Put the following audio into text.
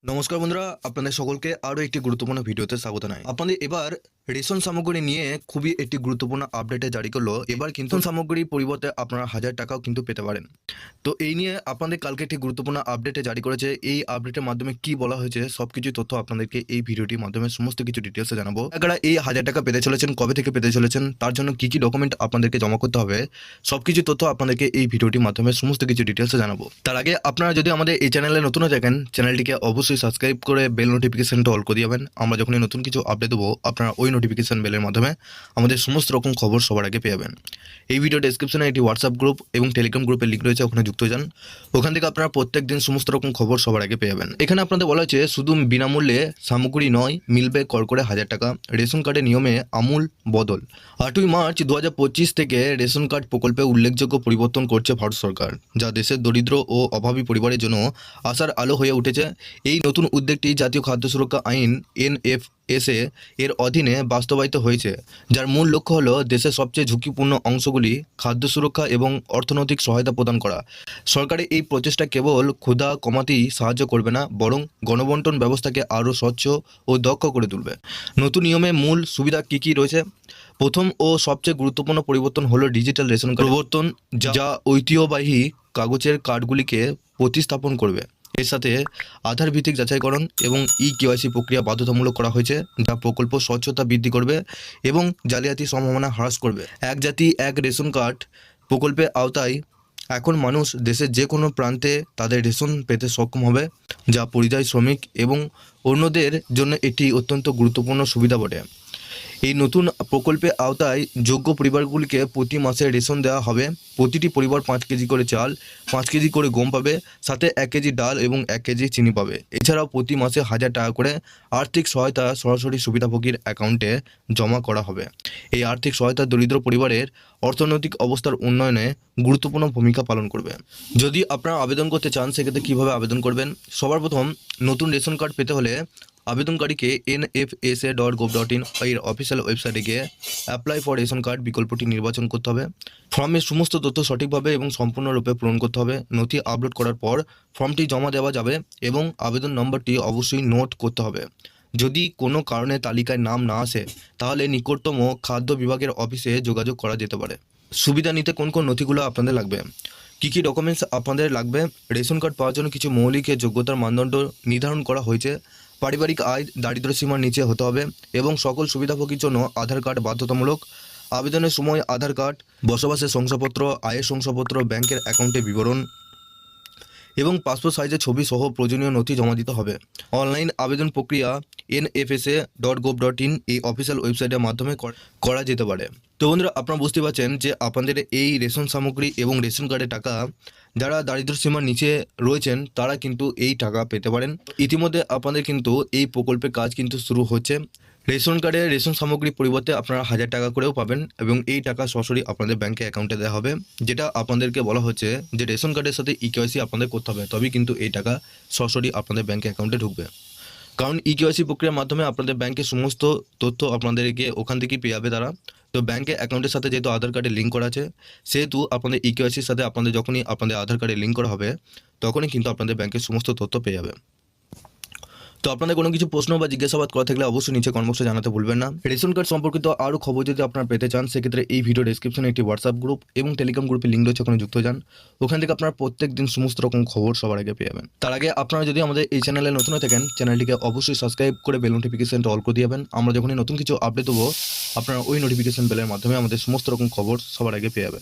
নমস্কার বন্ধুরা, আপনাদের সকলকে আরও একটি গুরুত্বপূর্ণ ভিডিওতে স্বাগত জানাই। আপনাদের এবার রেশন সামগ্রী নিয়ে খুবই একটি গুরুত্বপূর্ণ আপডেটে জারি করলো। এবার কিন্তু সামগ্রীর পরিবর্তে আপনারা 1000 টাকাও কিন্তু পেতে পারেন। তো এই নিয়ে আপনাদের কালকে একটি গুরুত্বপূর্ণ আপডেটে জারি করেছে। এই আপডেটের মাধ্যমে কি বলা হয়েছে সব কিছু তথ্য আপনাদেরকে এই ভিডিওটির মাধ্যমে সমস্ত কিছু ডিটেলসে জানাবো। আপনারা এই 1000 টাকা পেতে চলেছেন, কবে থেকে পেতে চলেছেন, তার জন্য কি কি ডকুমেন্ট আপনাদেরকে জমা করতে হবে, সব কিছু তথ্য আপনাদেরকে এই ভিডিওটির মাধ্যমে সমস্ত কিছু ডিটেলসে জানাবো। তার আগে আপনারা যদি আমাদের এই চ্যানেলে নতুন হয়ে থাকেন, চ্যানেলটিকে অবশ্যই সাবস্ক্রাইব করে বেল নোটিফিকেশনটা অল করে দিবেন। আমরা যখনই নতুন কিছু আপডেট দেবো আপনারা ওই নোটিফিকেশন বেলের মাধ্যমে আমাদের সমস্ত রকম খবর সবার আগে পেয়ে যাবেন। এই ভিডিও ডেসক্রিপশনে একটি হোয়াটসঅ্যাপ গ্রুপ এবং টেলিগ্রাম গ্রুপের লিঙ্ক রয়েছে, ওখানে যুক্ত হয়ে যান। ওখান থেকে আপনারা প্রত্যেক দিন সমস্ত রকম খবর সবার আগে পেয়ে যাবেন। এখানে আপনাদের বলা হয়েছে শুধু বিনামূল্যে সামগ্রী নয়, মিলবে কর করে 1000 টাকা। রেশন কার্ডের নিয়মে আমূল বদল। 8ই মার্চ 2025 থেকে রেশন কার্ড প্রকল্পে উল্লেখযোগ্য পরিবর্তন করছে ভারত সরকার, যা দেশের দরিদ্র ও অভাবী পরিবারের জন্য আশার আলো হয়ে উঠেছে। এই নতুন উদ্যোগটি জাতীয় খাদ্য সুরক্ষা আইন NFSA এর অধীনে বাস্তবায়িত হয়েছে, যার মূল লক্ষ্য হলো দেশের সবচেয়ে ঝুঁকিপূর্ণ অংশগুলি খাদ্য সুরক্ষা এবং অর্থনৈতিক সহায়তা প্রদান করা। সরকারের এই প্রচেষ্টা কেবল ক্ষুধা কমাতেই সাহায্য করবে না, বরং গণবন্টন ব্যবস্থাকে আরও স্বচ্ছ ও দক্ষ করে তুলবে। নতুন নিয়মে মূল সুবিধা কী কী রয়েছে? প্রথম ও সবচেয়ে গুরুত্বপূর্ণ পরিবর্তন হলো ডিজিটাল রেশন কার্ড পরিবর্তন, যা ঐতিহ্যবাহী কাগজের কার্ডগুলিকে প্রতিস্থাপন করবে। এর সাথে আধার ভিত্তিক যাচাইকরণ এবং KYC প্রক্রিয়া বাধ্যতামূলক করা হয়েছে, যা প্রকল্প স্বচ্ছতা বৃদ্ধি করবে এবং জালিয়াতির সম্ভাবনা হ্রাস করবে। এক জাতি এক রেশন কার্ড প্রকল্পের আওতায় এখন মানুষ দেশের যে কোনো প্রান্তে তাদের রেশন পেতে সক্ষম হবে, যা পরিযায়ী শ্রমিক এবং অন্যদের জন্য এটি অত্যন্ত গুরুত্বপূর্ণ সুবিধা বটে। এই নতুন প্রকল্পের আওতায় যোগ্য পরিবারগুলিকে প্রতি মাসে রেশন দেওয়া হবে। প্রতিটি পরিবার 5 কেজি করে চাল, 5 কেজি করে গম পাবে, সাথে 1 কেজি ডাল এবং 1 কেজি চিনি পাবে। এছাড়াও প্রতি মাসে 1000 টাকা করে আর্থিক সহায়তা সরাসরি সুবিধাভোগীর অ্যাকাউন্টে জমা করা হবে। এই আর্থিক সহায়তা দরিদ্র পরিবারের অর্থনৈতিক অবস্থার উন্নয়নে গুরুত্বপূর্ণ ভূমিকা পালন করবে। যদি আপনারা আবেদন করতে চান, সেক্ষেত্রে কীভাবে আবেদন করবেন? সবার প্রথম, নতুন রেশন কার্ড পেতে হলে আবেদনকারীকে nfsa.gov.in এর অফিসিয়াল ওয়েবসাইটে গিয়ে অ্যাপ্লাই ফর রেশন কার্ড বিকল্পটি নির্বাচন করতে হবে। ফর্মের সমস্ত তথ্য সঠিকভাবে এবং সম্পূর্ণরূপে পূরণ করতে হবে। নথি আপলোড করার পর ফর্মটি জমা দেওয়া যাবে এবং আবেদন নম্বরটি অবশ্যই নোট করতে হবে। যদি কোনো কারণে তালিকায় নাম না আসে, তাহলে নিকটতম খাদ্য বিভাগের অফিসে যোগাযোগ করা যেতে পারে। সুবিধা নিতে কোন কোন নথিগুলো আপনাদের লাগবে, কী কী ডকুমেন্টস আপনাদের লাগবে? রেশন কার্ড পাওয়ার জন্য কিছু মৌলিক যোগ্যতার মানদণ্ড নির্ধারণ করা হয়েছে। পারিবারিক আয় দারিদ্র্য সীমার নিচে হতে হবে এবং সকল সুবিধাভোগীর জন্য আধার কার্ড বাধ্যতামূলক। আবেদনের সময় আধার কার্ড, বসবাসের শংসাপত্র, আয়ের শংসাপত্র, ব্যাংকের অ্যাকাউন্টের বিবরণ এবং পাসপোর্ট সাইজের ছবি সহ প্রয়োজনীয় নথি জমা দিতে হবে। অনলাইন আবেদন প্রক্রিয়া nfsa.gov.in এই অফিসিয়াল ওয়েবসাইটের মাধ্যমে করা যেতে পারে। তো বন্ধুরা, আপনারা বুঝতে পারছেন যে আপনাদের এই রেশন সামগ্রী এবং রেশন কার্ডের টাকা যারা দারিদ্র্য সীমার নিচে রয়েছেন তারা কিন্তু এই টাকা পেতে পারেন। ইতিমধ্যে আপনাদের কিন্তু এই প্রকল্পের কাজ কিন্তু শুরু হচ্ছে। রেশন কার্ডে রেশন সামগ্রীর পরিবর্তে আপনারা 1000 টাকা করেও পাবেন এবং এই টাকা সরাসরি আপনাদের ব্যাংকে অ্যাকাউন্টে দেওয়া হবে। যেটা আপনাদেরকে বলা হচ্ছে যে রেশন কার্ডের সাথে KYC আপনাদের করতে হবে, তবেই কিন্তু এই টাকা সরাসরি আপনাদের ব্যাংকে অ্যাকাউন্টে ঢুকবে। কারণ KYC প্রক্রিয়ার মাধ্যমে আপনাদের ব্যাংকের সমস্ত তথ্য আপনাদেরকে ওখান থেকেই পেয়ে যাবে তারা। তো ব্যাংকের অ্যাকাউন্টের সাথে যেহেতু আধার কার্ডের লিঙ্ক করা আছে, সেহেতু আপনাদের KYCর সাথে আপনাদের যখনই আপনাদের আধার কার্ডের লিঙ্ক করা হবে, তখনই কিন্তু আপনাদের ব্যাংকের সমস্ত তথ্য পেয়ে যাবে। তো আপনাদের কোনো কিছু প্রশ্ন বা জিজ্ঞাসাবাদ করা থাকলে অবশ্যই নিচে কমেন্ট বক্সে জানাতে ভুলবেন না। রেশন কার্ড সম্পর্কিত আরও খবর যদি আপনারা পেতে চান, সেক্ষেত্রে এই ভিডিও ডেসক্রিপশনে একটি হোয়াটসঅ্যাপ গ্রুপ এবং টেলিগ্রাম গ্রুপের লিঙ্ক রয়েছে, ওখানে যুক্ত হয়ে যান। ওখান থেকে আপনারা প্রত্যেক দিন সমস্ত রকম খবর সবার আগে পেয়ে যাবেন। তার আগে আপনারা যদি আমাদের এই চ্যানেলে নতুন হয়ে থাকেন, চ্যানেলটিকে অবশ্যই সাবস্ক্রাইব করে বেল নোটিফিকেশনটা অল করে দিবেন। আমরা যখনই নতুন কিছু আপডেট দেবো, আপনারা ওই নোটিফিকেশন বেলের মাধ্যমে আমাদের সমস্ত রকম খবর সবার আগে পেয়ে যাবেন।